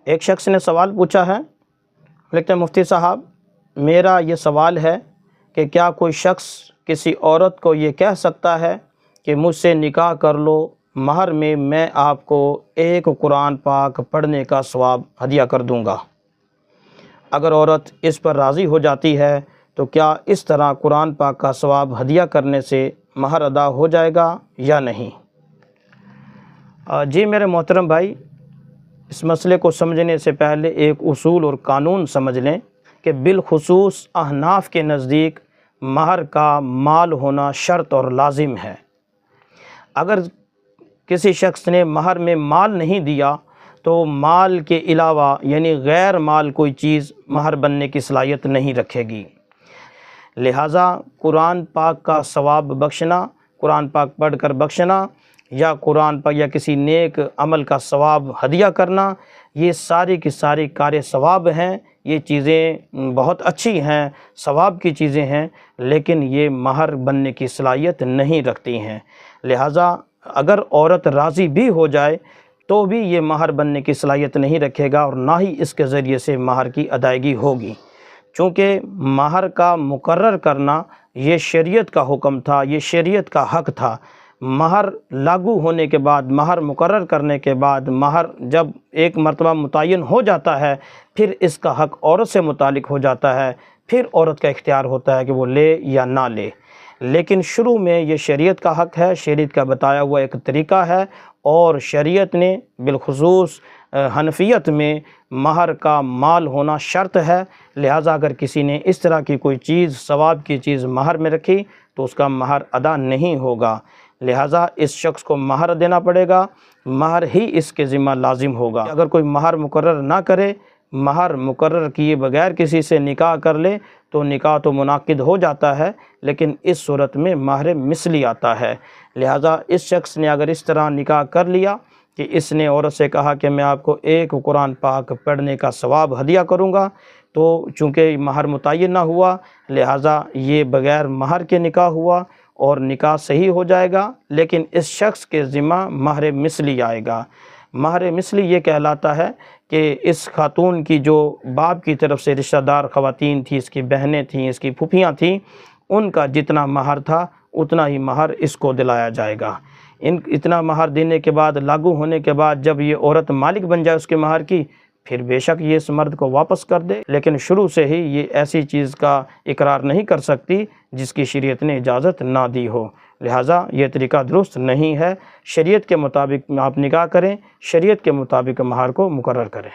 ایک شخص نے سوال پوچھا ہے، لیکن مفتی صاحب میرا یہ سوال ہے کہ کیا کوئی شخص کسی عورت کو یہ کہہ سکتا ہے کہ مجھ سے نکاح کر لو، مہر میں آپ کو ایک قرآن پاک پڑھنے کا ثواب ہدیہ کر دوں گا؟ اگر عورت اس پر راضی ہو جاتی ہے تو کیا اس طرح قرآن پاک کا ثواب ہدیہ کرنے سے مہر ادا ہو جائے گا یا نہیں؟ جی میرے محترم بھائی، اس مسئلے کو سمجھنے سے پہلے ایک اصول اور قانون سمجھ لیں کہ بالخصوص احناف کے نزدیک مہر کا مال ہونا شرط اور لازم ہے۔ اگر کسی شخص نے مہر میں مال نہیں دیا تو مال کے علاوہ یعنی غیر مال کوئی چیز مہر بننے کی صلاحیت نہیں رکھے گی۔ لہٰذا قرآن پاک کا ثواب بخشنا، قرآن پاک پڑھ کر بخشنا یا قرآن پاک یا کسی نیک عمل کا ثواب ہدیہ کرنا، یہ ساری کی ساری کار ثواب ہیں، یہ چیزیں بہت اچھی ہیں، ثواب کی چیزیں ہیں، لیکن یہ مہر بننے کی صلاحیت نہیں رکھتی ہیں۔ لہٰذا اگر عورت راضی بھی ہو جائے تو بھی یہ مہر بننے کی صلاحیت نہیں رکھے گا اور نہ ہی اس کے ذریعے سے مہر کی ادائیگی ہوگی، چونکہ مہر کا مقرر کرنا یہ شریعت کا حکم تھا، یہ شریعت کا حق تھا۔ مہر لاگو ہونے کے بعد، مہر مقرر کرنے کے بعد، مہر جب ایک مرتبہ متعین ہو جاتا ہے پھر اس کا حق عورت سے متعلق ہو جاتا ہے، پھر عورت کا اختیار ہوتا ہے کہ وہ لے یا نہ لے۔ لیکن شروع میں یہ شریعت کا حق ہے، شریعت کا بتایا ہوا ایک طریقہ ہے، اور شریعت نے بالخصوص حنفیت میں مہر کا مال ہونا شرط ہے۔ لہٰذا اگر کسی نے اس طرح کی کوئی چیز، ثواب کی چیز مہر میں رکھی تو اس کا مہر ادا نہیں ہوگا، لہٰذا اس شخص کو مہر دینا پڑے گا، مہر ہی اس کے ذمہ لازم ہوگا۔ اگر کوئی مہر مقرر نہ کرے، مہر مقرر کیے بغیر کسی سے نکاح کر لے تو نکاح تو منعقد ہو جاتا ہے، لیکن اس صورت میں مہر مثلی آتا ہے۔ لہٰذا اس شخص نے اگر اس طرح نکاح کر لیا کہ اس نے عورت سے کہا کہ میں آپ کو ایک قرآن پاک پڑھنے کا ثواب ہدیہ کروں گا، تو چونکہ مہر متعین نہ ہوا لہٰذا یہ بغیر مہر کے نکاح ہوا اور نکاح صحیح ہو جائے گا، لیکن اس شخص کے ذمہ مہر مثلی آئے گا۔ مہر مثلی یہ کہلاتا ہے کہ اس خاتون کی جو باپ کی طرف سے رشتہ دار خواتین تھیں، اس کی بہنیں تھیں، اس کی پھوپھیاں تھیں، ان کا جتنا مہر تھا اتنا ہی مہر اس کو دلایا جائے گا۔ اتنا مہر دینے کے بعد، لاگو ہونے کے بعد جب یہ عورت مالک بن جائے اس کے مہر کی، پھر بے شک یہ اس مرد کو واپس کر دے، لیکن شروع سے ہی یہ ایسی چیز کا اقرار نہیں کر سکتی جس کی شریعت نے اجازت نہ دی ہو۔ لہٰذا یہ طریقہ درست نہیں ہے۔ شریعت کے مطابق آپ نکاح کریں، شریعت کے مطابق مہر کو مقرر کریں۔